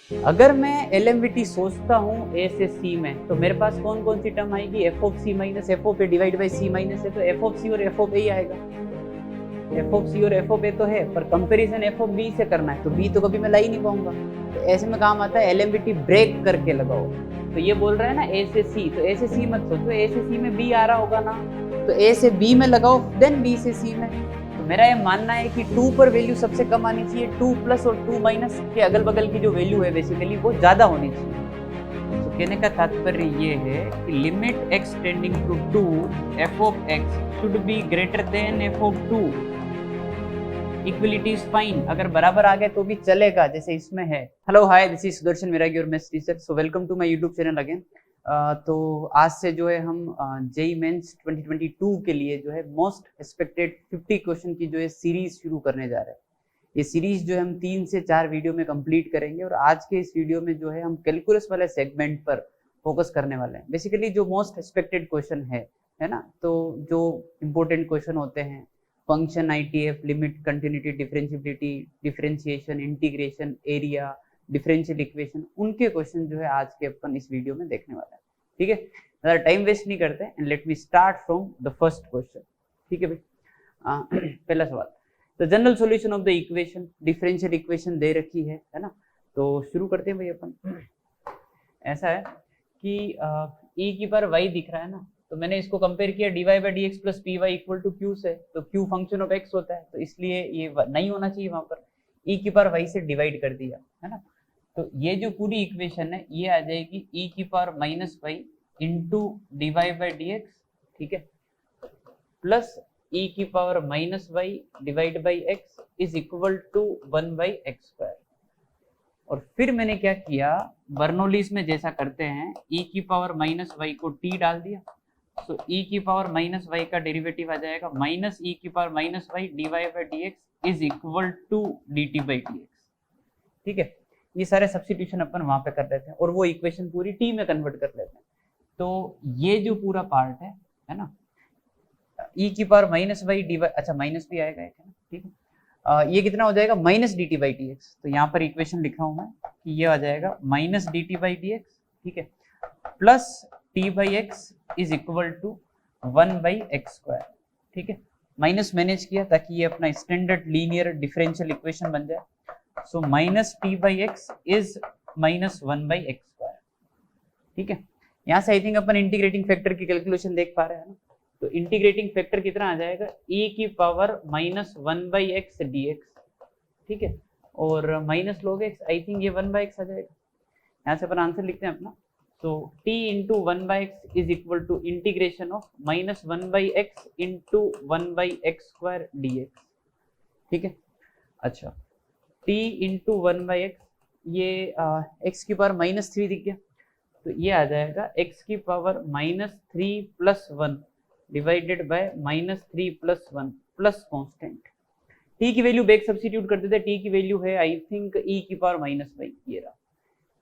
अगर मैं एलएमवीटी सोचता हूँ ए से सी में, तो मेरे पास कौन कौन सी टर्म आएगी? F of C minus F of A divide by C minus है, तो एफ ऑफ सी और एफ ऑफ ए ही आएगा। एफ ऑफ सी और एफ ऑफ ए तो है, पर कंपैरिजन एफ ऑफ बी से करना है, तो बी तो कभी मैं ला ही नहीं पाऊंगा। तो ऐसे में काम आता है एलएमवीटी ब्रेक करके लगाओ। तो ये बोल रहा है ना ए से सी, तो ए से सी मत सोचो, ए से सी में बी आ रहा होगा ना, तो ए से बी में लगाओ, देन बी से सी में। तो मेरा ये मानना है कि 2 पर वैल्यू सबसे कम आनी चाहिए, 2 प्लस और 2 माइनस के अगल बगल की जो वैल्यू है बेसिकली वो ज्यादा होनी चाहिए। तो कहने का तात्पर्य ये है कि limit x tending to 2 f of x should be greater than f of 2। Equality is fine, अगर बराबर आ गए तो भी चलेगा, जैसे इसमें है। Hello hi, this is Sudarshan Miragi और maths teacher. So welcome to my YouTube channel again. तो आज से जो है हम जेई मेंस 2022 के लिए जो है मोस्ट एक्सपेक्टेड 50 क्वेश्चन की जो है सीरीज शुरू करने जा रहे हैं। ये सीरीज जो है हम 3 से 4 वीडियो में कंप्लीट करेंगे, और आज के इस वीडियो में जो है हम कैलकुलस वाले सेगमेंट पर फोकस करने वाले हैं। बेसिकली जो मोस्ट एक्सपेक्टेड क्वेश्चन है ना, तो जो इम्पोर्टेंट क्वेश्चन होते हैं, function, ITF, limit, continuity, differentiability, differentiation, integration, area, differential equation, उनके क्वेश्चन जो है आज के अपन इस वीडियो में देखने वाले हैं। ठीक है, ज़्यादा टाइम वेस्ट नहीं करते and let me start from the first question. ठीक है भाई, पहला सवाल, the general solution of the equation, differential equation दे रखी है ना, तो शुरू करते हैं भाई अपन। ऐसा है कि e की पावर y दिख रहा है ना, तो मैंने इसको कंपेयर किया dy by D X plus P Y equal to Q से, तो q फंक्शन ऑफ x होता है, तो इसलिए ये नहीं होना चाहिए वहां पर, e की पावर y से डिवाइड कर दिया है ना। तो ये जो पूरी इक्वेशन है ये आ जाएगी e की power minus Y into D Y by D X, ठीक है, प्लस e की power minus Y divide by X is equal to 1 by X square. और फिर मैंने क्या किया, बर्नौलीज में जैसा करते हैं, e की पावर माइनस वाई को t डाल दिया, तो e की पावर माइनस वाई का डेरिवेटिव आ जाएगा माइनस e की power minus Y D Y by D X is equal to D T by D X. ठीक है, ये सारे सब्स्टिट्यूशन अपन वहां पे कर लेते हैं और वो इक्वेशन पूरी टी में कन्वर्ट कर लेते हैं। तो ये जो पूरा पार्ट है ना, e की power minus Y D Y, अच्छा माइनस भी आएगा एक, है ना, ठीक है। ये कितना हो जाएगा, minus D T by D x, तो यहाँ पर इक्वेशन लिखा हूं मैं कि ये आ जाएगा minus D T by D X, ठीक है, plus T by X is equal to 1 by X square. ठीक है, माइनस मैनेज किया ताकि ये अपना स्टैंडर्ड लीनियर डिफरेंशियल इक्वेशन बन जाए। So minus T by X is minus 1 by X square. ठीक है, यहाँ से I think upon integrating factor की कैलकुलेशन देख पा रहे हैं ना, तो इंटीग्रेटिंग फैक्टर कितना आ जाएगा, e की power minus 1 by x D X, ठीक है, और माइनस लॉग एक्स, आई थिंक ये 1 बाई एक्स आ जाएगा। यहाँ से अपन आंसर लिखते हैं अपना, तो t into 1 by X is equal to integration of minus 1 by X into 1 by X square D X. ठीक है, अच्छा t इंटू 1 बाई एक्स, ये x की पावर माइनस 3 दिख गया, तो ये आ जाएगा x की power minus 3 plus 1 divided by minus 3 plus 1 plus constant. t की वैल्यू बैक सब्स्टिट्यूट कर देते हैं, t की वैल्यू है आई थिंक e की पावर माइनस वाई, ये रहा,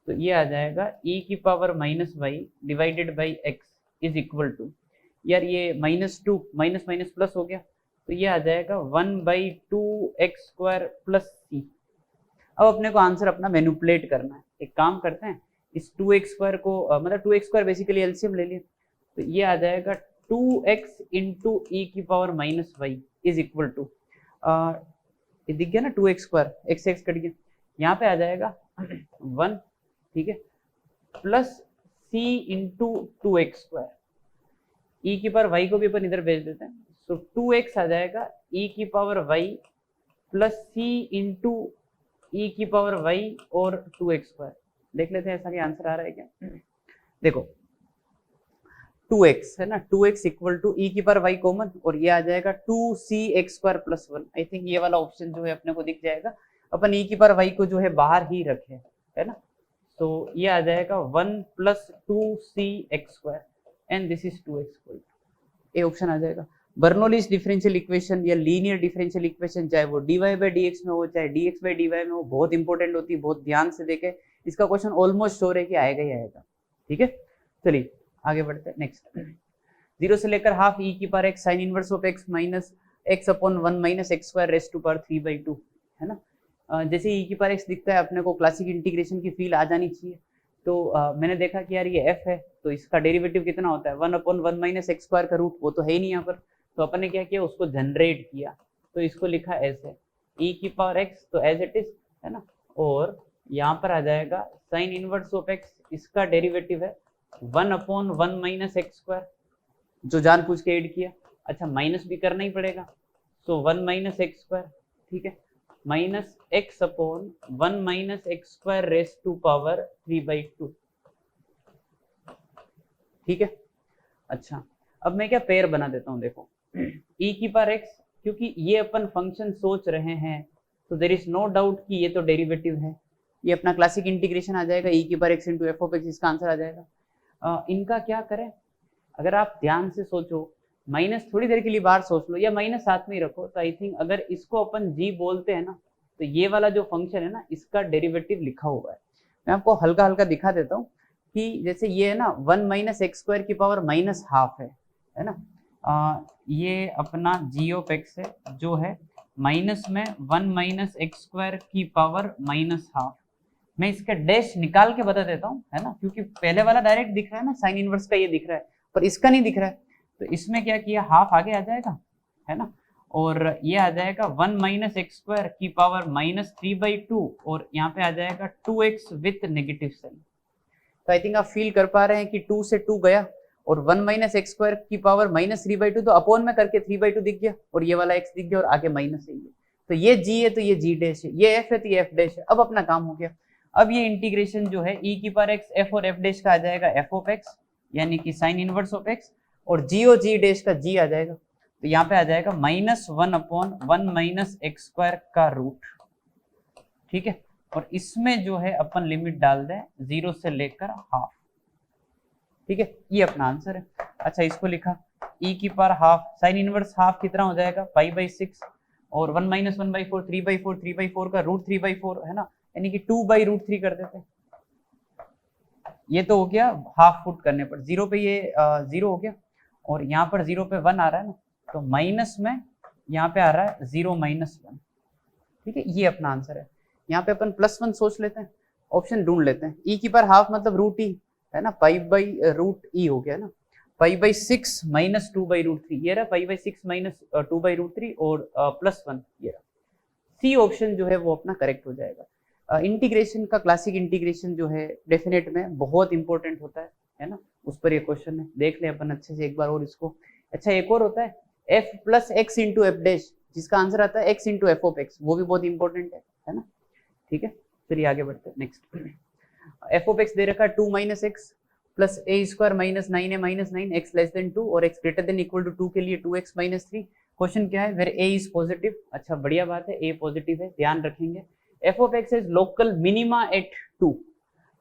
तो ये आ जाएगा e की power minus y divided by x is equal to, यार ये माइनस 2 माइनस माइनस प्लस हो गया, तो ये आ जाएगा 1 by 2 x square plus c। अब अपने को आंसर अपना मैनिपुलेट करना है, एक काम करते हैं, इस 2x स्क्वायर को मतलब 2x स्क्वायर बेसिकली एलसीएम ले लिए, तो ये आ जाएगा 2x इंटू ई की power minus Y is equal to, ये दिख गया ना 2x square, x x cut गया, यहाँ पे आ जाएगा 1, ठीक है, plus c into 2x square, e की पावर y को भी अपन इधर भेज देते हैं, सो 2x आ जाएगा e की power y plus c into e की पावर y और 2x स्क्वायर। देख लेते हैं ऐसा कि आंसर आ रहा है क्या, देखो 2x है ना, 2x इक्वल टू e की पावर y कॉमन, और ये आ जाएगा 2cx स्क्वायर प्लस 1। आई थिंक ये वाला ऑप्शन जो है अपने को दिख जाएगा, अपन e की पावर y को जो है बाहर ही रखे, है ना, तो ये आ जाएगा 1 plus 2cx square and this is 2x equal to, ये ऑप्शन आ जाएगा। बर्नौलीज डिफरेंशियल इक्वेशन या लीनियर डिफरेंशियल इक्वेशन, चाहे वो dy बाई डी एक्स में हो चाहे dx बाई dy में हो, बहुत इंपॉर्टेंट होती है, बहुत ध्यान से देखे, इसका क्वेश्चन ऑलमोस्ट श्योर है कि आएगा ही आएगा। ठीक है, चलिए आगे बढ़ते हैं नेक्स्ट। 0 से लेकर हाफ e की power x sine inverse of x minus x upon 1 minus X square raise to power 3/2, है ना, जैसे ई की पावर एक्स दिखता है अपने को क्लासिक इंटीग्रेशन की फील आ जानी चाहिए। तो मैंने देखा कि यार ये एफ है तो इसका डेरिवेटिव कितना होता है 1/1 माइनस एक्स स्क्वायर का रूट, वो तो है ही नहीं यहाँ पर। तो अपन ने क्या किया, उसको जनरेट किया, तो इसको लिखा ऐसे ई की पावर एक्स तो एज इट इज है ना, और यहाँ पर आ जाएगा साइन इनवर्स ऑफ एक्स, इसका डेरिवेटिव है 1/1 माइनस एक्स स्क्वायर, जो जानबूझ के ऐड किया। अच्छा माइनस भी करना ही पड़ेगा, सो 1 माइनस एक्स स्क्वायर, ठीक है, minus X upon 1 minus X square raise to power 3/2, ठीक है। अच्छा अब मैं क्या पेयर बना देता हूँ, देखो ई की पावर एक्स, क्योंकि ये अपन फंक्शन सोच रहे हैं तो देर इज नो डाउट कि ये तो डेरिवेटिव है, ये अपना क्लासिक इंटीग्रेशन आ जाएगा ई की power x into F of x, इसका आंसर आ जाएगा। इनका क्या करें, अगर आप ध्यान से सोचो, माइनस थोड़ी देर के लिए बाहर सोच लो या माइनस साथ में ही रखो, तो आई थिंक अगर इसको अपन जी बोलते हैं ना, तो ये वाला जो फंक्शन है ना इसका डेरिवेटिव लिखा हुआ है। मैं आपको हल्का हल्का दिखा देता हूँ कि जैसे ये है ना 1 माइनस एक्स स्क्वायर की पावर माइनस हाफ है ना, ये अपना जी ऑफ एक्स है जो है माइनस में 1 माइनस एक्स स्क्वायर की पावर माइनस हाफ। मैं इसका डैश निकाल के बता देता हूँ, है ना, क्योंकि पहले वाला डायरेक्ट दिख रहा है ना, साइन इनवर्स का ये दिख रहा है, पर इसका नहीं दिख रहा है। तो इसमें क्या किया, हाफ आगे आ जाएगा, है ना, और ये आ जाएगा 1 माइनस एक्स स्क्वायर की पावर माइनस 3/2, और यहाँ पे आ जाएगा 2x विथ नेगेटिव साइन। तो आई थिंक आप फील कर पा रहे हैं कि 2 से 2 गया, और 1 माइनस एक्स स्क्वायर की पावर माइनस 3/2, तो अपॉन में करके 3/2 दिख गया, और ये वाला x दिख गया, और आगे माइनस है। तो ये g है तो ये g डैश है, ये f है तो ये f डैश है। अब अपना काम हो गया। अब ये इंटीग्रेशन जो है e की पावर एक्स f और f डैश का आ जाएगा f ऑफ x, यानी कि साइन इनवर्स ऑफ x, और g और g डैश का g आ जाएगा, तो यहाँ पे आ जाएगा -1/1 माइनस एक्स स्क्वायर का रूट, ठीक है। और इसमें जो है अपन लिमिट डाल दें 0 से लेकर हाफ, ठीक है, ये अपना आंसर है। अच्छा इसको लिखा e की power half, sine inverse half कितना हो जाएगा π/6, और 1 माइनस 1/4 3/4, 3/4 का रूट 3/4 है ना, यानी कि 2/√3 कर देते हैं। ये तो हो गया हाफ फुट करने पर, 0 पे ये 0 हो गया, और यहाँ पर 0 पे 1 आ रहा है ना, तो माइनस में यहाँ पे आ रहा है 0 माइनस 1, ठीक है, ये अपना आंसर है। यहाँ पे अपन +1 सोच लेते हैं, ऑप्शन ढूंढ लेते हैं। ई की पावर हाफ मतलब रूट ई है ना, π/√e हो गया ना, π/6 माइनस 2/√3, ये रहा π/6 माइनस 2/√3, और +1 ये रहा। सी ऑप्शन जो है वो अपना करेक्ट हो जाएगा। इंटीग्रेशन का क्लासिक इंटीग्रेशन जो है डेफिनेट में बहुत इंपॉर्टेंट होता है ना, उस पर ये क्वेश्चन है, देख ले अपन अच्छे से एक बार और इसको। अच्छा एक और होता है f plus x into F dash, जिसका आंसर आता है x into F of x, वो भी बहुत इंपॉर्टेंट है ना, ठीक है। चलिए आगे बढ़ते हैं। नेक्स्ट एफ ऑफ एक्स दे रखा है 2 minus X plus A square minus 9a minus 9, X less than 2 और X greater than equal to 2 के लिए 2x माइनस 3। क्वेश्चन क्या है, वेर ए इज पॉजिटिव। अच्छा बढ़िया बात है, ए पॉजिटिव है, ध्यान रखेंगे। F of X is local minima at 2,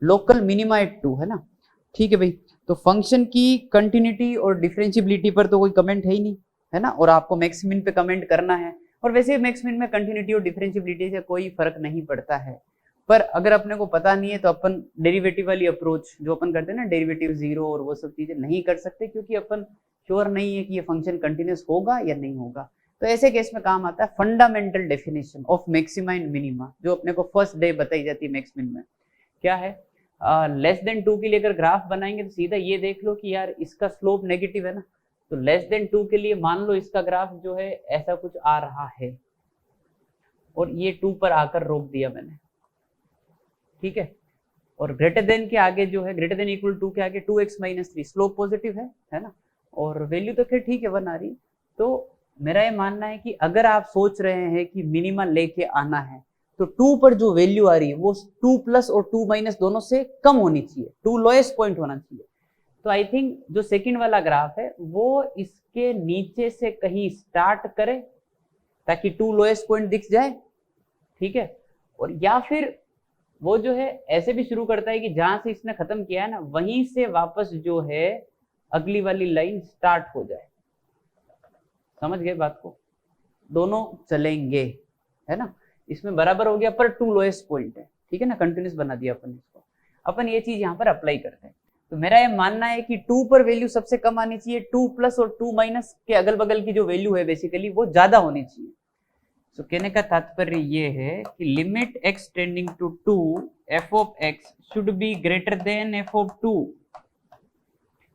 local minima at 2 है ना, ठीक है भाई। तो फंक्शन की कंटिन्यूटी और डिफरेंशियबिलिटी पर तो कोई कमेंट है ही नहीं, है ना, और आपको मैक्सिमिन पे कमेंट करना है, और वैसे मैक्सिमिन में कंटिन्यूटी और डिफरेंशियबिलिटी से कोई फर्क नहीं पड़ता है। पर अगर अपने को पता नहीं है तो अपन डेरिवेटिव वाली अप्रोच जो अपन करते हैं ना, डेरिवेटिव जीरो और वो सब चीजें नहीं कर सकते, क्योंकि अपन श्योर नहीं है कि ये फंक्शन कंटिन्यूस होगा या नहीं होगा। तो ऐसे केस में काम आता है fundamental definition of maxima and minima, जो अपने को फर्स्ट डे बताई जाती है मैक्समिन में। क्या है, लेस देन 2 के लिए अगर ग्राफ बनाएंगे तो सीधा ये देख लो कि यार इसका स्लोप नेगेटिव है ना, तो लेस देन 2 के लिए मान लो इसका ग्राफ जो है ऐसा कुछ आ रहा है, और ये 2 पर आकर रोक दिया मैंने, ठीक है। और ग्रेटर देन के आगे जो है, ग्रेटर देन इक्वल 2 के आगे 2x माइनस 3, स्लोप पॉजिटिव है ना, और वैल्यू तो खैर ठीक है 1 आ रही। तो मेरा ये मानना है कि अगर आप सोच रहे हैं कि मिनिमा लेके आना है, तो 2 पर जो वैल्यू आ रही है वो 2 प्लस और 2 माइनस दोनों से कम होनी चाहिए, 2 लोएस्ट पॉइंट होना चाहिए। तो आई थिंक जो सेकंड वाला ग्राफ है वो इसके नीचे से कहीं स्टार्ट करे ताकि 2 लोएस्ट पॉइंट दिख जाए, ठीक है, और या फिर वो जो है ऐसे भी शुरू करता है कि जहां से इसने खत्म किया है ना वहीं से वापस जो है अगली वाली लाइन स्टार्ट हो जाए। समझ गए बात को, दोनों चलेंगे, है ना, इसमें बराबर हो गया पर 2 लोएस्ट पॉइंट है, ठीक है ना, कंटिन्यूस बना दिया अपन इसको। अपन ये चीज यहाँ पर अप्लाई करते हैं। तो मेरा ये मानना है कि 2 पर वैल्यू सबसे कम आनी चाहिए, 2 प्लस और 2 माइनस के अगल बगल की जो वैल्यू है बेसिकली वो ज्यादा होनी चाहिए। सो कहने का तात्पर्य ये है कि limit x tending to 2 f of x should be greater than f of 2।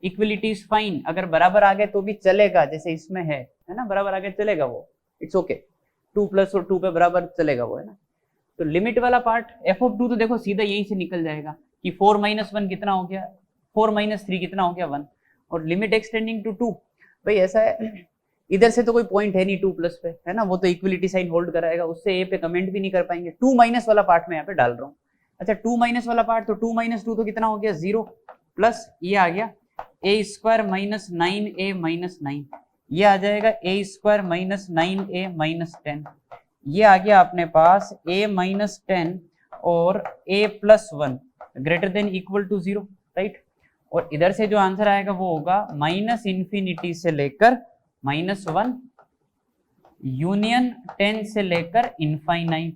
Equality is fine, अगर बराबर आ गए तो भी चलेगा, जैसे इसमें है ना, बराबर आ गए चलेगा वो, इट्स ओके। 2 प्लस और 2 पे बराबर चलेगा वो, है ना। तो लिमिट वाला पार्ट f ऑफ 2 तो देखो सीधा यही से निकल जाएगा कि 4 माइनस 1 कितना हो गया, 4 माइनस 3 कितना हो गया 1, और लिमिट एक्सटेंडिंग टू 2, भाई ऐसा है इधर से तो कोई पॉइंट है नहीं 2 प्लस पे, है ना, वो तो इक्वलिटी साइन होल्ड कराएगा, उससे ए पे कमेंट भी नहीं कर पाएंगे। 2 माइनस वाला पार्ट में यहाँ पे डाल रहा हूँ। अच्छा 2 माइनस वाला पार्ट, तो 2 माइनस 2 तो कितना हो गया 0, प्लस ये आ गया ए स्क्वायर माइनस 9a माइनस 9, ये आ जाएगा ए स्क्वायर माइनस 9a माइनस 10, ये आ गया अपने पास a माइनस 10 और a plus 1 greater than equal to 0, right. और इधर से जो आंसर आएगा वो होगा माइनस इंफिनिटी से लेकर माइनस 1 यूनियन 10 से लेकर इनफाइनाइट।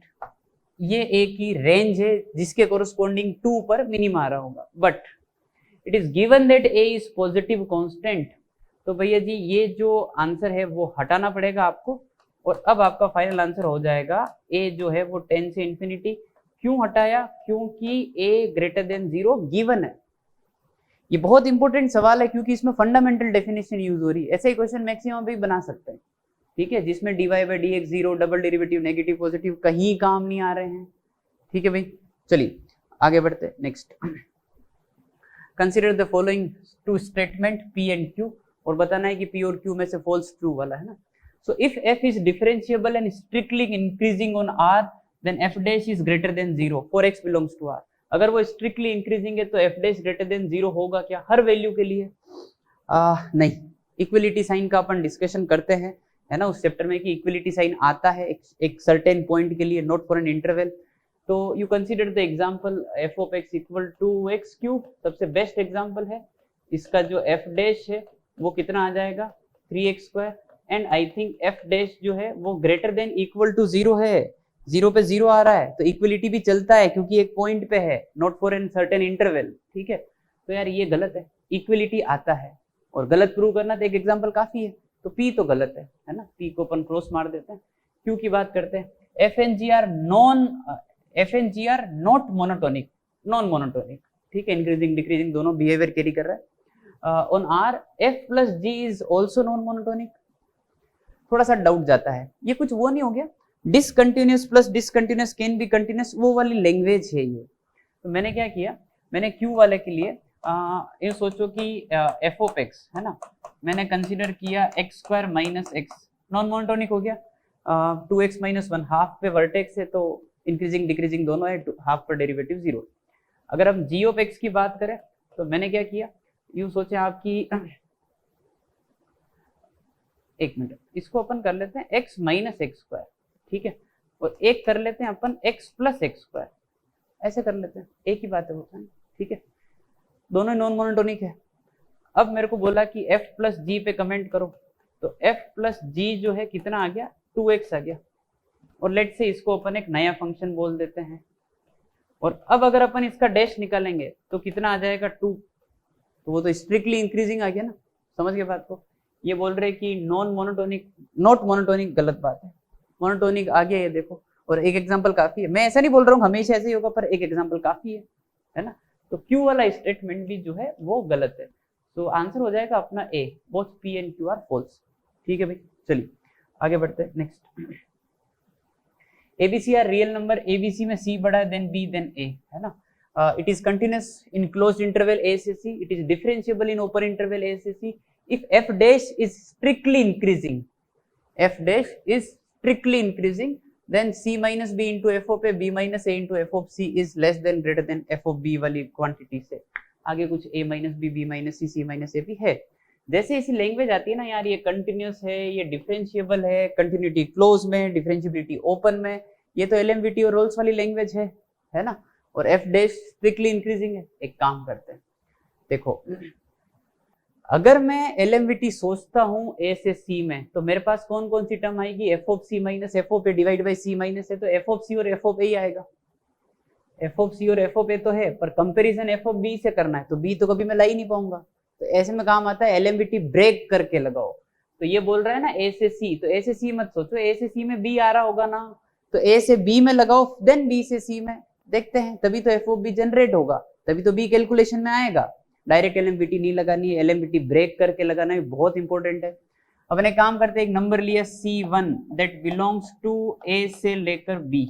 ये a की रेंज है जिसके कोरस्पॉन्डिंग 2 पर मिनिमा आ रहा होगा, but it is given that a is positive constant. तो भैया जी ये जो आंसर है वो हटाना पड़ेगा आपको, और अब आपका फाइनल आंसर हो जाएगा a जो है वो 10 से इंफिनिटी। क्यों हटाया, क्योंकि a ग्रेटर देन 0 गिवन है। ये बहुत इंपॉर्टेंट सवाल है क्योंकि इसमें फंडामेंटल डेफिनेशन यूज हो रही है। ऐसे ही क्वेश्चन मैक्सिमम भी बना सकते हैं, ठीक है, जिसमें dy by dx 0, double derivative, negative, positive कहीं काम नहीं आ रहे हैं, ठीक है भाई। चलिए आगे बढ़ते हैं। Next, consider the following two statement p and q, और बताना है कि p और q में से फॉल्स ट्रू वाला है ना। So if f is differentiable and strictly increasing on r then f dash is greater than 0 for x belongs to r। अगर वो स्ट्रिक्टली इंक्रीजिंग है तो f डैश ग्रेटर देन 0 होगा क्या हर वैल्यू के लिए? नहीं, इक्वलिटी साइन का अपन डिस्कशन करते हैं, है ना, उस चैप्टर में कि इक्वलिटी साइन आता है एक सर्टेन पॉइंट के लिए, नॉट फॉर एन इंटरवल। तो you consider the example f of x equal to x cube, सबसे बेस्ट एग्जांपल है। इसका जो f डैश है वो कितना आ जाएगा 3x square, and I think f dash जो है वो ग्रेटर देन इक्वल टू 0 है, 0 पे 0 आ रहा है तो इक्वलिटी भी चलता है क्योंकि एक पॉइंट पे है, not for an certain interval, ठीक है। तो यार ये गलत है, इक्वलिटी आता है और गलत प्रूव करना तो एक एग्जांपल काफी है। तो p तो गलत है ना, p को अपन क्रॉस मार देते हैं। q की बात करते हैं, f and g are not monotonic, non monotonic, ठीक है, इंक्रीजिंग डिक्रीजिंग दोनों बिहेवियर कैरी कर रहा है। On r f plus g is also non monotonic. थोड़ा सा डाउट जाता है, ये कुछ वो नहीं हो गया discontinuous plus discontinuous can be continuous, वो वाली लैंग्वेज है ये। तो मैंने क्या किया, मैंने q वाले के लिए ये सोचो कि f ऑफ x है ना, मैंने कंसीडर किया x square minus x, non monotonic हो गया। 2x माइनस 1 हाफ पे वर्टेक्स है तो इंक्रीजिंग डिक्रीजिंग दोनों है, हाफ पर डेरिवेटिव 0। अगर हम g ऑफ x की बात करें तो मैंने क्या किया, यूं सोचे आपकी एक मिनट, इसको अपन कर लेते हैं x माइनस एक्स स्क्वायर, ठीक है, और एक कर लेते हैं अपन x प्लस एक्स स्क्वायर, ऐसे कर लेते हैं, एक ही बात है वो, ठीक है, दोनों नॉन मोनोटोनिक है। अब मेरे को बोला कि f प्लस जी पे कमेंट करो, तो f प्लस जी जो है कितना आ गया 2x आ गया, और लेट से इसको अपन एक नया फंक्शन बोल देते हैं। और अब अगर अपन इसका डैश निकालेंगे तो कितना आ जाएगा 2, तो वो तो स्ट्रिक्टली इंक्रीजिंग आ गया ना, समझ गए बात को। ये बोल रहे कि नॉन मोनोटोनिक, नॉट मोनोटोनिक गलत बात है, मोनोटोनिक आ गया ये देखो, और एक एग्जांपल काफी है। मैं ऐसा नहीं बोल रहा हूँ हमेशा ऐसे ही होगा, पर एक एग्जांपल काफी है ना। तो क्यू वाला स्टेटमेंट भी जो है वो गलत है, तो आंसर हो जाएगा अपना A, both P and Q are false, ठीक है भाई। चलिए आगे बढ़ते हैं। Next, ABC are real number, ABC में सी बड़ा है देन बी देन ए, है ना। It is continuous in closed interval A से C, it is differentiable in open interval A से C if f dash is strictly increasing, f dash is strictly increasing, then c minus b into f of a, b minus a into f of c is less than greater than f of b वाली quantity से। आगे कुछ a minus b, b minus c, c minus a भी है। जैसे ऐसी language आती है ना यार, ये कंटिन्यूअस है, ये डिफरेंशिएबल है, कंटिन्यूटी क्लोज में, डिफरेंशिएबिलिटी ओपन में, ये तो एलएमवीटी और रोल्स वाली लैंग्वेज है ना। और f डैश स्ट्रिक्टली इंक्रीजिंग है। एक काम करते हैं, देखो अगर मैं एलएमवीटी सोचता हूं ए से सी में, तो मेरे पास कौन कौन सी टर्म आएगी, F of C minus F of A divide by C minus है, तो एफ ऑफ सी और एफ ऑफ ए ही आएगा। एफ ऑफ सी और एफ ऑफ ए तो है, पर कंपैरिजन एफ ऑफ बी से करना है, तो बी तो कभी मैं ला ही नहीं पाऊंगा। तो ऐसे में काम आता है एलएमवीटी ब्रेक करके लगाओ। तो ये बोल रहा है ना ए से सी, तो ए से सी मत सोचो, ए से सी में बी आ रहा होगा ना, तो ए से बी में लगाओ देन बी से सी में, देखते हैं तभी तो एफ ऑफ बी जनरेट होगा, तभी तो बी कैलकुलेशन में आएगा। डायरेक्ट एलएमबीटी नहीं लगानी है, एलएमबीटी ब्रेक करके लगाना है, बहुत इंपॉर्टेंट है। अब एक काम करते हैं, एक नंबर लिया C1 दैट बिलोंग्स टू ए से लेकर बी,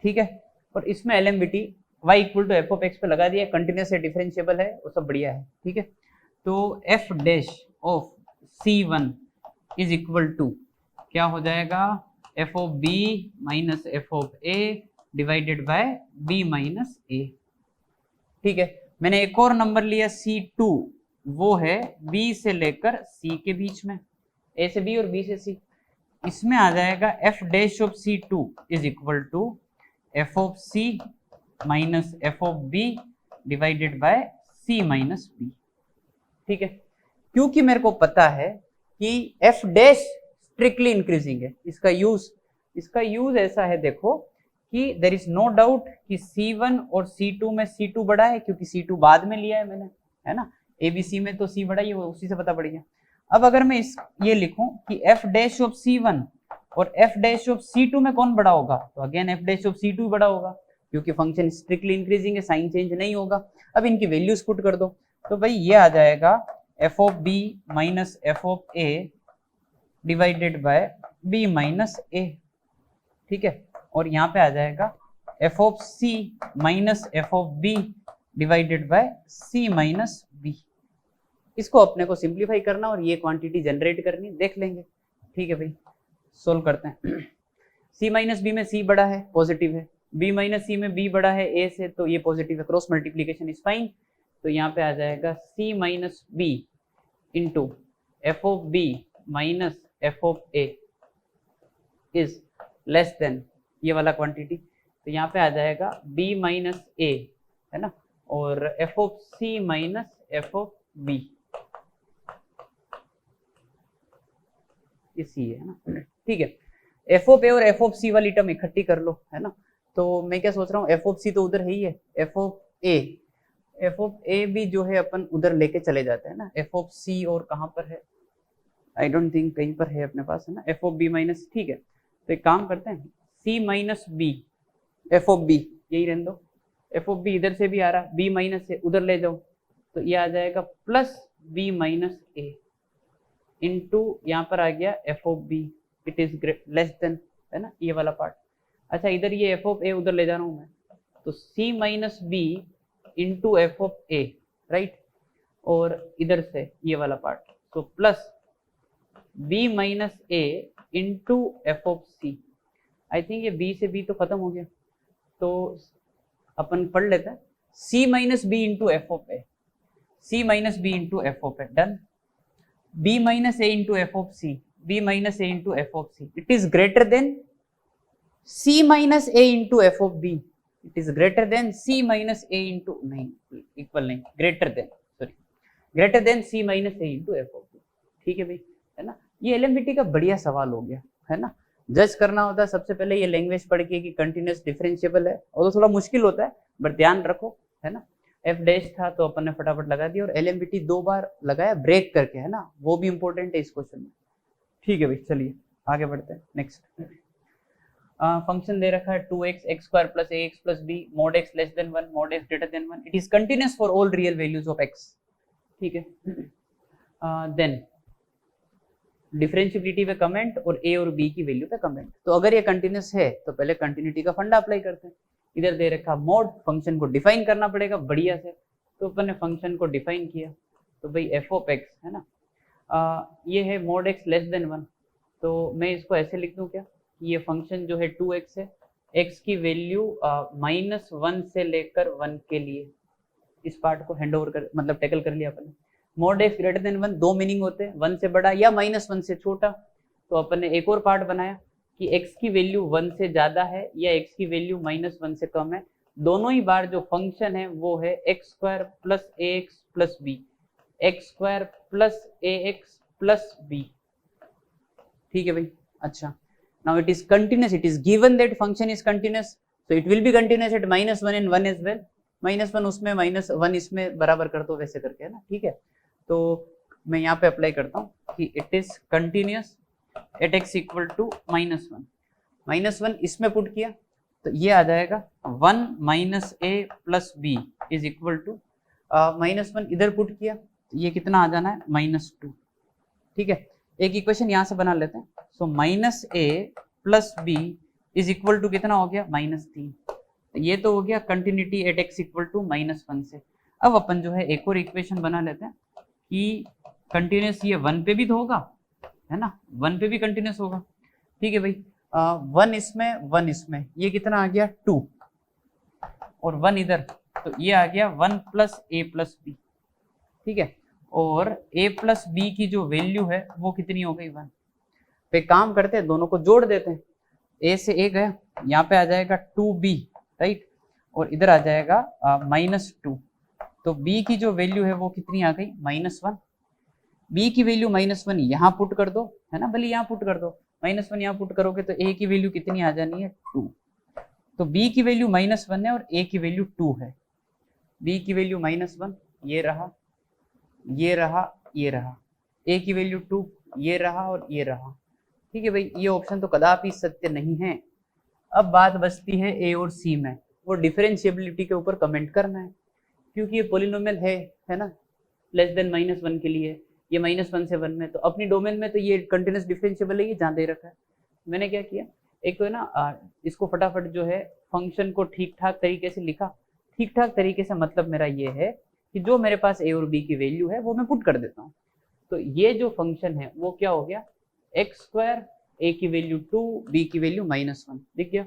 ठीक है, और इसमें LMVT y equal to F of X पे लगा दिया, कंटिन्यूस है, डिफरेंशिएबल है, वो सब बढ़िया है, ठीक है। तो F dash of C1 is equal to क्या हो जाएगा, F of B minus F of A divided by B minus A, ठीक है। मैंने एक और नंबर लिया C2, वो है B से लेकर C के बीच में, A से B और B से C, इसमें आ जाएगा f dash of C2 is equal to f of C minus f of B divided by C minus B, ठीक है। क्योंकि मेरे को पता है कि f डैश स्ट्रिक्टली इंक्रीजिंग है, इसका यूज ऐसा है, देखो कि देयर इज नो डाउट कि C1 और C2 में C2 बड़ा है, क्योंकि C2 बाद में लिया है मैंने, है ना, ABC में तो C बड़ा ही, उसी से पता पड़ गया। अब अगर मैं ये लिखूं कि f डैश ऑफ C1 और f डैश ऑफ C2 में कौन बड़ा होगा, तो again f dash of C2 बड़ा होगा, क्योंकि फंक्शन स्ट्रिक्टली इंक्रीजिंग है, साइन चेंज नहीं होगा। अब इनकी वैल्यूज पुट कर दो, तो भाई ये आ जाएगा f of b minus f of a divided by b minus a, ठीक है, और यहाँ पे आ जाएगा f of c minus f of b divided by c minus b। इसको अपने को सिंप्लीफाई करना और ये क्वांटिटी जनरेट करनी, देख लेंगे, ठीक है भाई, सोल्व करते हैं। c माइनस बी में c बड़ा है, पॉजिटिव है, b माइनस c में b बड़ा है a से, तो ये पॉजिटिव है, क्रॉस मल्टीप्लीकेशन इज फाइन, तो यहाँ पे आ जाएगा c minus b into F of b minus F of a is less then ये वाला क्वांटिटी, तो यहाँ पे आ जाएगा b माइनस a, है ना, और F of c minus F of b, इसी है ना, ठीक है। एफ ऑफ ए और एफ ऑफ सी वाली टर्म इकट्ठी कर लो, है ना, तो मैं क्या सोच रहा हूँ, एफ ऑफ सी तो उधर है ही है, एफ ऑफ ए भी जो है अपन उधर लेके चले जाते हैं ना, एफ ऑफ सी और कहाँ पर है, आई डोंट थिंक कहीं पर है अपने पास, है ना, एफ ऑफ बी माइनस, ठीक है, तो एक काम करते हैं, C minus B F of B, यही रहने दो, एफ ऑफ बी इधर से भी आ रहा, बी माइनस से उधर ले जाओ, तो ये आ जाएगा plus B minus A into यहाँ पर आ गया F of B, it is less than, है ना, ये वाला पार्ट। अच्छा, इधर ये एफ ऑफ ए उधर ले जा रहा हूँ मैं, तो C minus B into F of A, right, और इधर से ये वाला पार्ट, तो plus B minus A into F of C. I think ये बी से बी तो खत्म हो गया, तो अपन पढ़ लेते हैं, C minus B into F of A, C minus B into F of A, done. b minus a into f of c, b minus a into f of c, it is greater than c minus a into f of b, it is greater than c minus a into, नहीं equal नहीं, greater than, sorry, greater than c minus a into f of b, ठीक है भाई, है ना। ये एलएमबीटी का बढ़िया सवाल हो गया, है ना। जज करना होता है सबसे पहले ये लैंग्वेज पढ़ के कि कंटिन्यूस डिफरेंशिएबल है, और तो थोड़ा मुश्किल होता है, बट ध्यान रखो, है ना। एफ डैश था तो अपन ने फटाफट लगा दिया, और एलएमबीटी 2 बार लगाया ब्रेक करके, है ना, वो भी इंपॉर्टेंट है इस क्वेश्चन में, ठीक है भाई। चलिए आगे बढ़ते हैं, नेक्स्ट फंक्शन दे रखा है 2x x square plus ax plus b mod x less than 1 mod x greater than 1, it is continuous for all real values of x, ठीक है। देन डिफरेंशिएबिलिटी पे कमेंट और a और b की value पे comment, तो अगर ये कंटिन्यूस है तो पहले कंटिन्यूटी का फंडा अप्लाई करते हैं। इधर दे रखा मोड, फंक्शन को डिफाइन करना पड़ेगा बढ़िया से, तो अपन ने फंक्शन को डिफाइन किया, तो भाई एफ ऑफ एक्स, है ना, ये है मोड एक्स लेस देन 1, तो मैं इसको ऐसे लिख दूं क्या, ये फंक्शन जो है 2x है, x की वैल्यू -1 से लेकर 1 के लिए, इस पार्ट को हैंड ओवर कर, मतलब टैकल कर लिया अपन ने। मोड एक्स ग्रेटर देन 1, दो मीनिंग होते हैं, 1 से बड़ा या -1 से छोटा, तो अपन ने एक और पार्ट बनाया कि x की वैल्यू 1 से ज्यादा है या x की वैल्यू -1 से कम है, दोनों ही बार जो फंक्शन है वो है x square plus ax plus b, x square plus ax plus b, ठीक है भाई। अच्छा, now it is continuous, it is given that function is continuous, so it will be continuous at -1 and 1 as well, -1 उसमें -1 इसमें बराबर कर दो वैसे करके, है ना, ठीक है। तो मैं यहाँ पे अप्लाई करता हूँ कि it is continuous at x equal to -1 इसमें पुट किया तो ये आ जाएगा 1 minus A plus B is equal to -1 इधर पुट किया तो ये कितना आ जाना है -2। ठीक है, एक इक्वेशन यहाँ से बना लेते हैं। So minus A plus B is equal to कितना हो गया -3। ये तो हो गया continuity at x equal to -1 से। अब अपन जो है एक और इक्वेशन बना लेते हैं कि कंटिन्यूस ये 1 पे भी तो होगा, है ना, 1 पे भी कंटिन्यूस होगा। ठीक है भाई, 1 इसमें 1 इसमें, ये कितना आ गया 2 और 1 इधर, तो ये आ गया 1 प्लस ए प्लस बी। ठीक है, और a प्लस बी की जो वैल्यू है वो कितनी हो गई 1। पे काम करते हैं, दोनों को जोड़ देते हैं। a से a गया, यहाँ पे आ जाएगा 2b, राइट, और इधर आ जाएगा -2। तो b की जो वैल्यू है वो कितनी आ गई -1। b की वैल्यू -1 यहाँ पुट कर दो, है ना, भले यहाँ पुट कर दो, -1 यहाँ पुट करोगे तो a की वैल्यू कितनी आ जानी है 2। तो b की वैल्यू -1 है और a की वैल्यू 2 है। b की वैल्यू -1 ये रहा, ये रहा, ये रहा, a की वैल्यू 2 ये रहा और ये रहा। ठीक है भाई, ये ऑप्शन तो कदापि सत्य नहीं है। अब बात बचती है a और c में, वो डिफरेंशिएबिलिटी के ऊपर कमेंट करना है, क्योंकि ये पॉलिनोमियल है ना, लेस देन -1 के लिए, ये -1 से 1 में, तो अपनी डोमेन में तो ये कंटिन्यूस डिफरेंशिएबल है, ये जहाँ दे रखा है। मैंने क्या किया, एक तो है ना इसको फटाफट जो है फंक्शन को ठीक ठाक तरीके से लिखा। ठीक ठाक तरीके से मतलब मेरा ये है कि जो मेरे पास a और b की वैल्यू है वो मैं पुट कर देता हूँ। तो ये जो फंक्शन है वो क्या हो गया, x², a की वैल्यू 2, b की वैल्यू -1 दिख गया।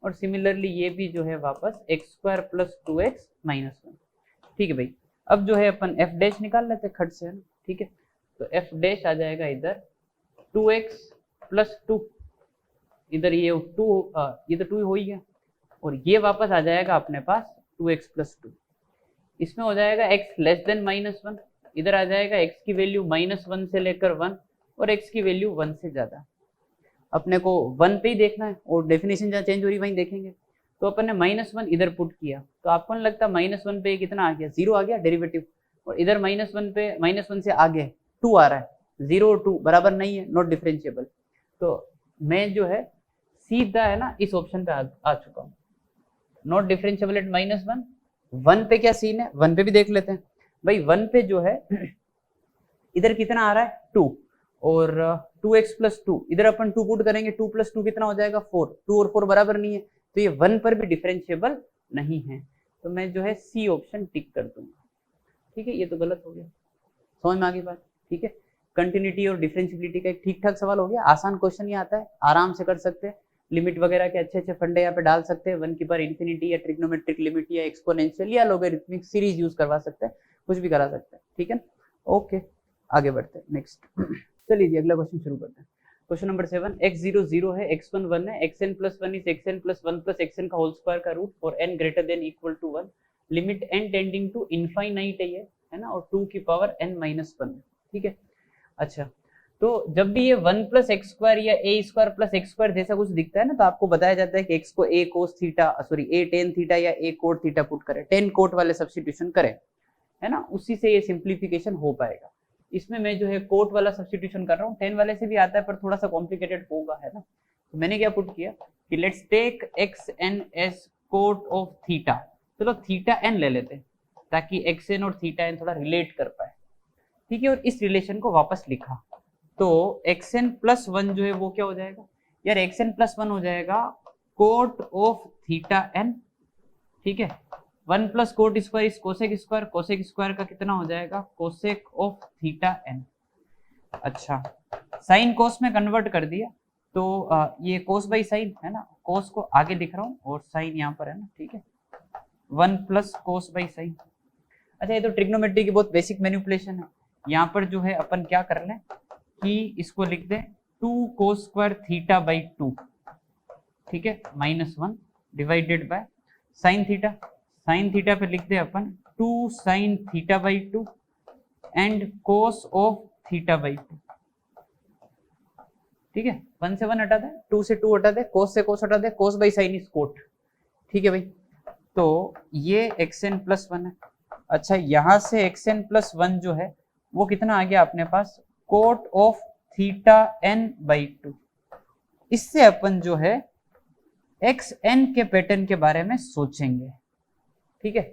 और सिमिलरली ये भी जो है वापस x² + 2x - 1। ठीक है भाई, अब जो है अपन f डैश निकाल लेते खट से, है ना। ठीक है, तो f डैश आ जाएगा इधर 2x + 2, इधर ये 2, ये तो 2 हो ही गया, और ये वापस आ जाएगा अपने पास 2x + 2। इसमें हो जाएगा x लेस देन -1, इधर आ जाएगा x की वैल्यू -1 से लेकर 1 और x की वैल्यू 1 से ज्यादा। अपने को 1 पे ही देखना है और डेफिनेशन जहाँ चेंज हो रही वहीं देखेंगे। तो अपन ने -1 इधर पुट किया, तो आपको नहीं लगता -1 पे कितना आ गया, 0 आ गया डेरिवेटिव, और इधर -1 पे -1 से आगे 2 आ रहा है, 0 और 2 बराबर नहीं है, नॉट डिफरेंशिएबल। तो मैं जो है सीधा है ना इस ऑप्शन पे आ चुका हूँ, नॉट डिफरेंशिएबल एट -1। 1 पे क्या सीन है, 1 पे भी देख लेते हैं भाई। 1 पे जो है इधर कितना आ रहा है 2 और 2x + 2, इधर अपन 2 पुट करेंगे, 2 + 2 कितना हो जाएगा 4, 2 और 4 बराबर नहीं है, तो ये 1 पर भी डिफरेंशिएबल नहीं है। तो मैं जो है सी ऑप्शन टिक कर दूंगा। ठीक है, ये तो गलत हो गया, समझ में आ गई बात। ठीक है, कंटिन्यूटी और डिफरेंशिएबिलिटी का एक ठीक ठाक सवाल हो गया, आसान क्वेश्चन ये आता है, आराम से कर सकते हैं। लिमिट वगैरह के अच्छे अच्छे फंडे यहाँ पे डाल सकते हैं, 1 की पावर इंफिनिटी या ट्रिग्नोमेट्रिक लिमिट या एक्सपोनेंशियल या लॉगरिथमिक सीरीज यूज करवा सकते हैं, कुछ भी करा सकते हैं। ठीक है, ओके, आगे बढ़ते हैं नेक्स्ट। चलिए जी, अगला क्वेश्चन शुरू करते हैं। क्वेश्चन नंबर 7, x0 0 है, x1 1 है, xn + 1 इज xn + 1 + xn का होल स्क्वायर का root for n greater than equal to 1, limit n tending to infinite है ना, और 2 की पावर n - 1। ठीक है, अच्छा, तो जब भी ये 1 + x² या a² + x² जैसा कुछ दिखता है ना, तो आपको बताया जाता है कि x को a cos theta, sorry a tan theta या a cot थीटा पुट करें, tan cot वाले सब्स्टिट्यूशन करें, है ना, उसी से ये सिंप्लीफिकेशन हो पाएगा। इसमें मैं जो है कोट वाला सब्स्टिट्यूशन कर रहा हूँ, 10 वाले से भी आता है पर थोड़ा सा कॉम्प्लिकेटेड होगा, है ना। तो मैंने क्या पुट किया कि let's take xn as cot of theta, चलो थीटा n ले लेते हैं ताकि xn और थीटा n थोड़ा रिलेट कर पाए। ठीक है, और इस रिलेशन को वापस लिखा, तो xn + 1 जो है वो क्या हो जाएगा यार, xn + 1 हो जाएगा कोट ऑफ थीटा n। ठीक है, 1 + coat square is cosec square, cosec square का कितना हो जाएगा कोसेक ऑफ थीटा n। अच्छा, साइन कोस में कन्वर्ट कर दिया, तो ये कोस बाई साइन है ना, कोस को आगे दिख रहा हूँ और साइन यहाँ पर है ना। ठीक है, 1 + कोस बाई साइन। अच्छा, ये तो ट्रिग्नोमेट्री की बहुत बेसिक मैनिपुलेशन है। यहाँ पर जो है अपन क्या कर लें कि इसको लिख दें 2 cos² θ/2। ठीक है, -1 divided by sine theta, sine theta पे लिख दे अपन 2 sin θ/2 एंड कोस ऑफ θ/2। ठीक है, 1 से 1 हटा दे, 2 से 2 हटा दे, कोस से कोस हटा दे, कोस बाई साइन इज कोट। ठीक है भाई, तो ये xn + 1 है। अच्छा, यहाँ से xn + 1 जो है वो कितना आ गया अपने पास, cot of theta n by 2। इससे अपन जो है एक्स एन के पैटर्न के बारे में सोचेंगे, ठीक है।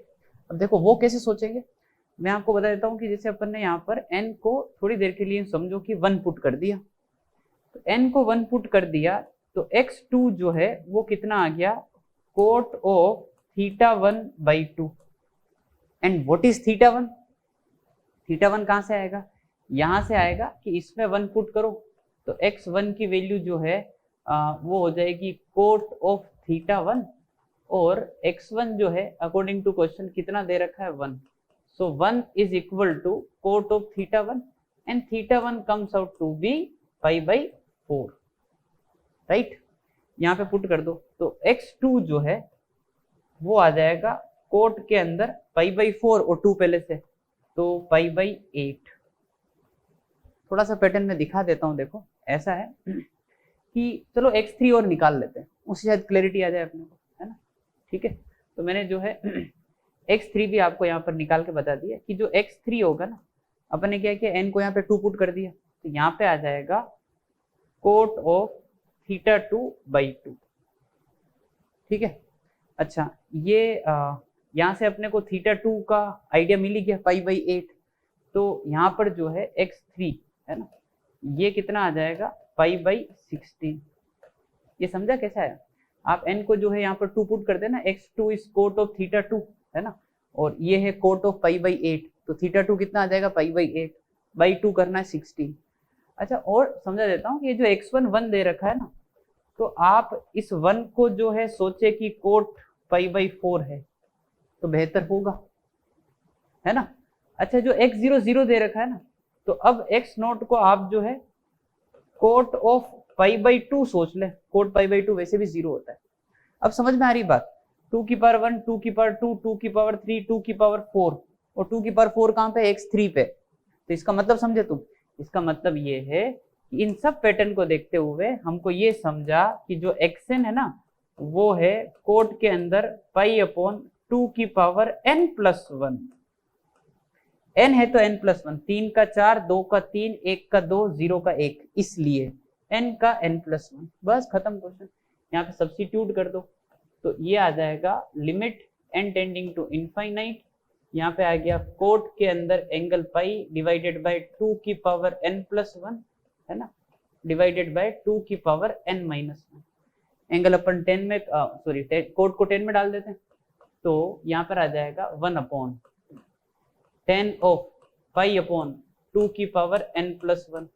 अब देखो वो कैसे सोचेंगे, मैं आपको बता देता हूं कि जैसे अपन ने यहाँ पर n को थोड़ी देर के लिए समझो कि 1 पुट कर दिया, तो n को 1 पुट कर दिया तो x2 जो है वो कितना आ गया, cot of theta 1 by 2। And what is theta 1, theta 1 कहां से आएगा, यहां से आएगा कि इसमें 1 पुट करो तो x1 की वैल्यू जो है वो हो जाएगी कोट ऑफ थीटा 1, और x1 जो है अकॉर्डिंग टू क्वेश्चन कितना दे रखा है 1, so 1 is equal to cot of theta 1 and theta 1 comes out to be pi by 4, right. यहाँ पे पुट कर दो तो x2 जो है वो आ जाएगा कोट के अंदर पाई बाई 4 और 2 पहले से, तो पाई बाई 8। थोड़ा सा पैटर्न में दिखा देता हूँ, देखो ऐसा है कि चलो x3 और निकाल लेते हैं, उससे शायद क्लैरिटी आ जाए अपने को, है ना, ठीक है। तो मैंने जो है x3 भी आपको यहाँ पर निकाल के बता दिया कि जो x3 होगा ना, अपन ने क्या किया, n को यहाँ पे 2 पुट कर दिया तो यहाँ पे आ जाएगा कोट ऑफ थीटा 2 बाई 2, ठीक है। अच्छा ये यहाँ से अपने को थीटा 2 का आइडिया मिल ही गया पाई बाई 8, तो यहाँ पर जो है x3 है ना, ये कितना आ जाएगा पाई बाई 16। ये समझा कैसा है, आप n को जो है यहाँ पर 2 पुट कर देना, x2 is coat of theta 2 है ना, और ये है कोट ऑफ पाई बाई 8, तो थीटा 2 कितना आ जाएगा पाई बाई 8, बाई 2 करना है 16। अच्छा और समझा देता हूँ कि ये जो x1 1 दे रखा है ना, तो आप इस 1 को जो है सोचे कि कोट पाई बाई 4 है तो बेहतर होगा, है ना। अच्छा जो x0 0 दे रखा है ना, तो अब x0 को आप जो है कोट ऑफ पाई बाई 2 सोच ले, कोट पाई बाई 2 वैसे भी 0 होता है। अब समझ में आ रही बात, 2 की पावर 1, 2 की पावर 2, 2 की पावर 3, 2 की पावर 4, और 2 की पावर 4 कहाँ पे, x3 पे। तो इसका मतलब समझे तुम, इसका मतलब ये है कि इन सब पैटर्न को देखते हुए हमको ये समझा कि जो xn है ना वो है कोट के अंदर पाई अपॉन 2 की पावर n प्लस 1। n है तो n प्लस 1, 3 का 4, 2 का 3, 1 का 2, 0 का 1, इसलिए n का n प्लस 1। बस खत्म क्वेश्चन, यहाँ पे सब्स्टिट्यूट कर दो तो ये आ जाएगा limit n tending to infinite, यहाँ पे आ गया कोट के अंदर एंगल पाई डिवाइडेड बाय 2 की पावर n प्लस 1 है ना, डिवाइडेड बाय 2 की पावर n माइनस 1। एंगल अपन 10 में सॉरी कोट को 10 में डाल देते हैं तो यहाँ पर आ जाएगा 1 अपॉन 10 ऑफ पाई अपॉन 2 की पावर n प्लस 1,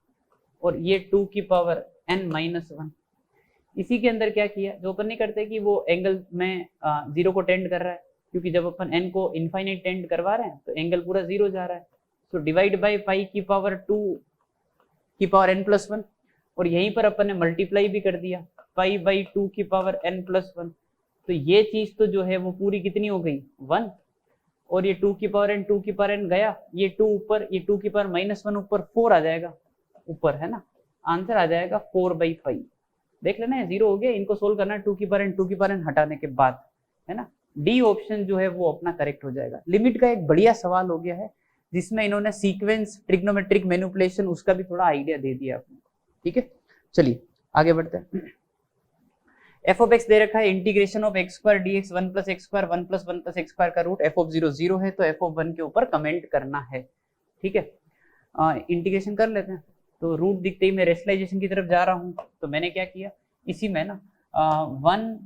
और ये 2 की पावर n माइनस 1। इसी के अंदर क्या किया, जो अपन नहीं करते कि वो एंगल में 0 को टेंड कर रहा है, क्योंकि जब अपन n को इनफाइनाइट टेंड करवा रहे हैं तो एंगल पूरा 0 जा रहा है, तो डिवाइड बाय पाई की पावर 2 की पावर n प्लस 1, और यहीं पर अपन ने मल्टीप्लाई भी कर दिया पाई बाई 2 की पावर n प्लस 1, तो ये चीज तो जो है वो पूरी कितनी हो गई 1, और ये 2 की पावर n 2 की पावर n गया, ये 2 ऊपर, ये 2 की पावर माइनस 1 ऊपर, 4 आ जाएगा ऊपर, है ना, आंसर आ जाएगा 4 बाई पाई। देख लेना है 0 हो गया, इनको सोल्व करना है 2 की पावर n 2 की पावर n हटाने के बाद, है ना। डी ऑप्शन जो है वो अपना करेक्ट हो जाएगा। लिमिट का एक बढ़िया सवाल हो गया है जिसमें इन्होंने सीक्वेंस ट्रिग्नोमेट्रिक मैनिपुलेशन उसका भी थोड़ा आइडिया दे दिया अपने, ठीक है। चलिए आगे बढ़ते हैं। एफ ऑफ एक्स दे रखा है integration of x square D x 1 plus X square 1 plus 1 plus X square का रूट एफ ऑफ 0 0 है, तो एफ ऑफ 1 के ऊपर कमेंट करना है, ठीक है। इंटीग्रेशन कर लेते हैं, तो रूट दिखते ही मैं रेशनलाइजेशन की तरफ जा रहा हूँ, तो मैंने क्या किया इसी में ना 1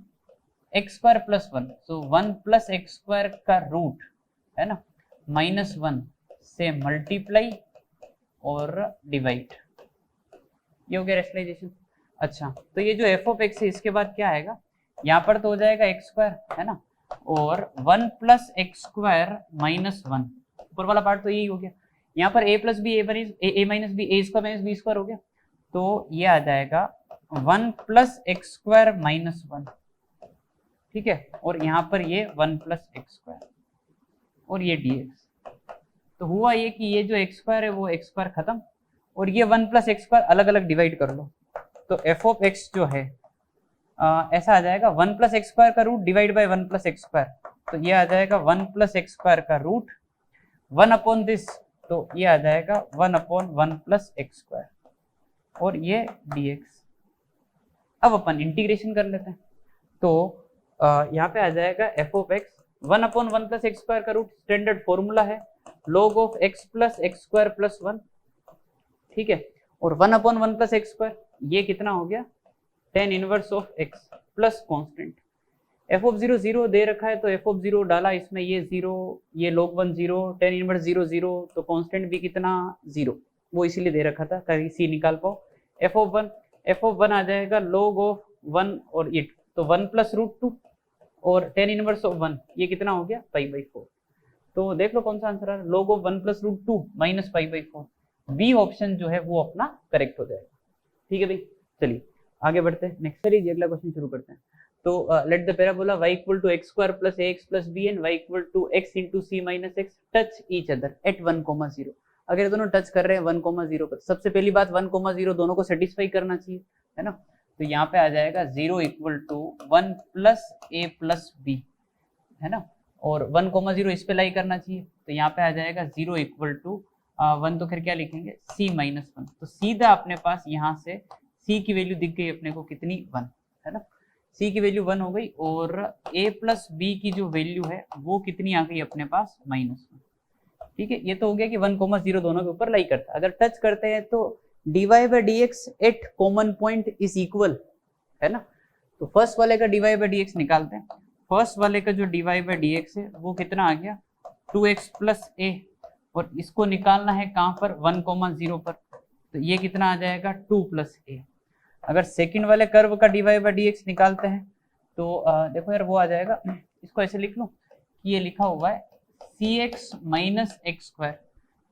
x square plus 1, so 1 plus X square का रूट है ना माइनस 1 से मल्टीप्लाई और डिवाइड, ये हो गया रेशनलाइजेशन। अच्छा तो ये जो एफ ऑफ एक्स है इसके बाद क्या आएगा, यहाँ पर तो हो जाएगा एक्स स्क्वायर है ना, और 1 प्लस एक्स स्क्वायर माइनस 1, ऊपर वाला पार्ट तो यही हो गया, यहाँ पर a plus B A minus B A square minus B square हो गया, तो ये आ जाएगा 1 प्लस एक्स स्क्वायर माइनस 1, ठीक है, और यहाँ पर ये 1 प्लस एक्स स्क्वायर और ये dx। तो हुआ ये कि ये जो एक्स स्क्वायर है वो एक्स स्क्वायर खत्म, और ये 1 प्लस एक्स स्क्वायर अलग अलग डिवाइड कर लो, तो एफ ऑफ एक्स जो है ऐसा आ जाएगा 1 प्लस एक्स स्क्वायर का root divide by 1 plus X square, तो ये आ जाएगा 1 प्लस एक्स स्क्वायर का रूट 1 अपॉन दिस तो ये आ जाएगा 1/1 प्लस एक्स स्क्वायर और ये dx। अब अपन इंटीग्रेशन कर लेते हैं, तो यहाँ पे आ जाएगा f of x 1/1 plus X square का रूट स्टैंडर्ड फॉर्मूला है log of x plus X square plus 1, ठीक है। और 1/1 प्लस एक्स स्क्वायर ये कितना हो गया, tan inverse of x plus constant. f of 0 0 दे रखा है तो f ऑफ 0 डाला इसमें, ये 0, ये log 1 0, tan इनवर्स 0 0, तो कांस्टेंट भी कितना 0, वो इसीलिए दे रखा था ताकि c निकाल पाओ। f ऑफ 1 आ जाएगा log ऑफ 1 और ये, तो 1 प्लस रूट 2 और tan इनवर्स ऑफ 1 ये कितना हो गया π/4। तो देख लो कौन सा आंसर आ रहा है, log of 1 plus root 2 minus π/4। B option जो है वो अपना करेक्ट हो जाएगा, ठीक है भाई। चलिए आगे बढ़ते हैं, नेक्स्ट करिए, अगला क्वेश्चन शुरू करते हैं। तो let the parabola y equal to x square plus ax plus b and y equal to x into c minus x touch each other at 1,0। अगर दोनों टच कर रहे हैं 1,0 पर, सबसे पहली बात 1,0 दोनों को सेटिस्फाई करना चाहिए, है ना। तो यहाँ पे आ जाएगा 0 equal to 1 plus a plus b, है ना, और 1,0 इस पे लाई करना चाहिए, तो यहाँ पे आ जाएगा 0 इक्वल टू 1, तो फिर क्या लिखेंगे c माइनस 1। तो सीधा अपने पास यहाँ से c की वैल्यू दिख गई अपने को कितनी 1, है ना, c की वैल्यू 1 हो गई, और a प्लस b की जो वैल्यू है वो कितनी आ गई अपने पास -1, ठीक है। ये तो हो गया कि 1,0 दोनों के ऊपर लाई करता है। अगर टच करते हैं तो dy by dx at common point is equal, है ना। तो फर्स्ट वाले का dy बाई dx निकालते हैं। फर्स्ट वाले का जो dy बाई dx है वो कितना आ गया 2x प्लस a, और इसको निकालना है कहाँ पर 1,0 पर, तो ये कितना आ जाएगा 2 प्लस a। अगर सेकंड वाले कर्व का dy बाई dx निकालते हैं तो देखो यार वो आ जाएगा, इसको ऐसे लिख लो कि ये लिखा हुआ है cx माइनस एक्स स्क्वायर,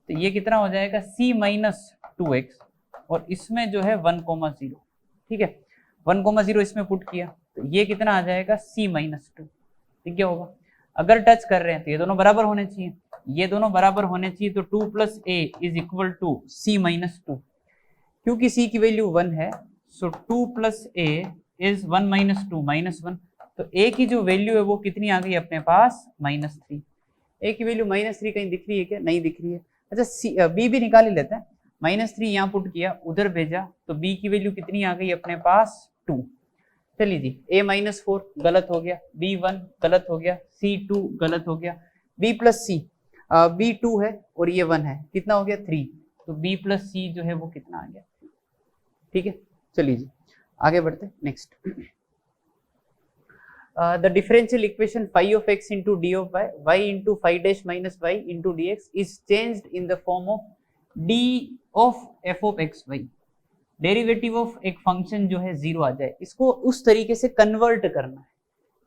तो ये कितना हो जाएगा c माइनस 2x, और इसमें जो है 1,0, ठीक है, 1,0 इसमें पुट किया तो ये कितना आ जाएगा c माइनस 2, ठीक क्या होगा। अगर टच कर रहे हैं तो ये दोनों बराबर होने चाहिए, ये दोनों बराबर होने चाहिए, तो 2 plus a is equal to c minus 2, क्योंकि c की वैल्यू 1 है, so 2 plus a is 1 minus 2 -1, तो a की जो वैल्यू है वो कितनी आ गई अपने पास -3। a की वैल्यू -3 कहीं दिख रही है क्या, नहीं दिख रही है। अच्छा b भी निकाल ही लेते हैं, -3 यहाँ पुट किया, उधर भेजा, तो b की वैल्यू कितनी आ गई अपने पास 2। चलिए जी, a-4 गलत हो गया, b1 गलत हो गया, c2 गलत हो गया, b प्लस c, b2 है और ये 1 है, कितना हो गया 3, तो b प्लस c जो है वो कितना आ गया, ठीक है। चलिए जी आगे बढ़ते हैं, next. The differential equation phi of x into d of y into phi dash minus y into dx is changed in the form of d of f of x y। Derivative of एक function जो है 0 आ जाए, इसको उस तरीके से convert करना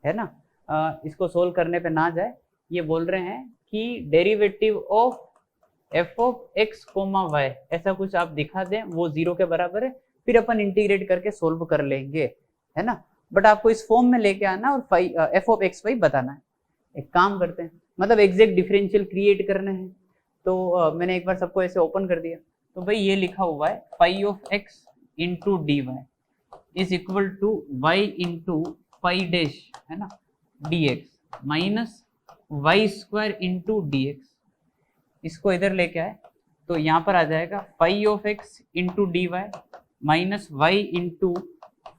है ना, इसको सोल्व करने पे ना जाए। ये बोल रहे हैं कि derivative of f of x comma y ऐसा कुछ आप दिखा दें, वो 0 के बराबर है, फिर अपन इंटीग्रेट करके सोल्व कर लेंगे, है ना। बट आपको इस फॉर्म में लेके आना और f ऑफ x y बताना है। एक काम करते हैं, मतलब एग्जैक्ट डिफरेंशियल क्रिएट करने हैं, तो मैंने एक बार सबको ऐसे ओपन कर दिया, तो भाई ये लिखा हुआ है phi of x into D Y is equal to y into phi dash, है ना, dx minus Y square into dx। इसको इधर लेके आए तो यहाँ पर आ जाएगा phi of x into D Y minus Y into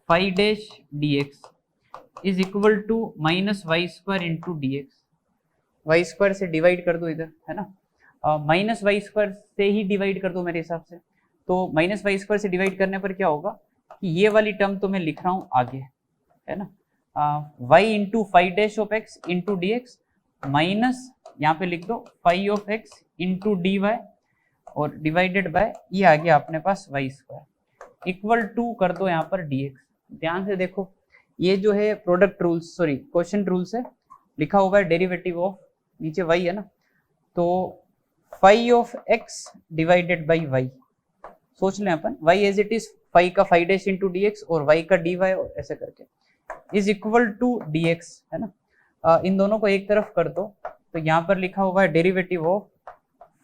phi dash dx is equal to minus Y square into dx। Y square से डिवाइड कर दो इधर, है ना, माइनस वाई स्क्वायर से ही डिवाइड कर दो मेरे हिसाब से। तो माइनस वाई स्क्वायर से डिवाइड करने पर क्या होगा कि ये वाली टर्म तो मैं लिख रहा हूँ आगे, है ना, y into phi dash of x into D x minus यहाँ पे लिख दो phi of x into D y और डिवाइडेड बाय ये आ गया अपने पास वाई स्क्वायर इक्वल टू कर दो यहाँ पर डी एक्स। ध्यान से देखो, ये जो है product rules, sorry question rules है, लिखा हुआ है डेरिवेटिव ऑफ, नीचे वाई है ना, तो phi of X divided by Y, सोच लें अपन Y as it is phi का phi dash into D X और वाई का डी वाई ऐसे करके is equal to D X, है ना। इन दोनों को एक तरफ कर दो तो यहाँ पर लिखा हुआ है derivative of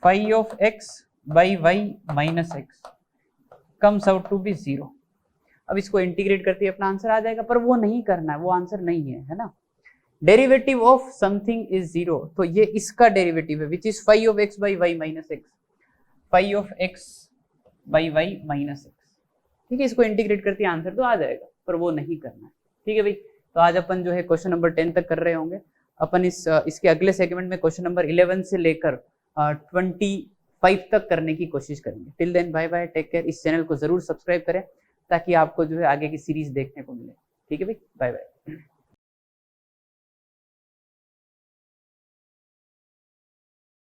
phi of x by y minus x comes out to be 0। अब इसको इंटीग्रेट करते ही अपना आंसर आ जाएगा, पर वो नहीं करना है, वो आंसर नहीं है, है ना। डेरिवेटिव ऑफ समथिंग इज 0, तो ये इसका डेरिवेटिव है which is phi of x by y minus x. Phi of x by y minus x. ठीक है, इसको इंटीग्रेट करके आंसर तो आ जाएगा, पर वो नहीं करना है। ठीक है भाई, तो आज अपन जो है क्वेश्चन नंबर 10 तक कर रहे होंगे। अपन इसके अगले सेगमेंट में क्वेश्चन नंबर 11 से लेकर 25 तक करने की कोशिश करेंगे। Till then bye bye, take care. इस चैनल को जरूर सब्सक्राइब करें ताकि आपको जो है आगे की सीरीज देखने को मिले। ठीक है भाई, बाय बाय।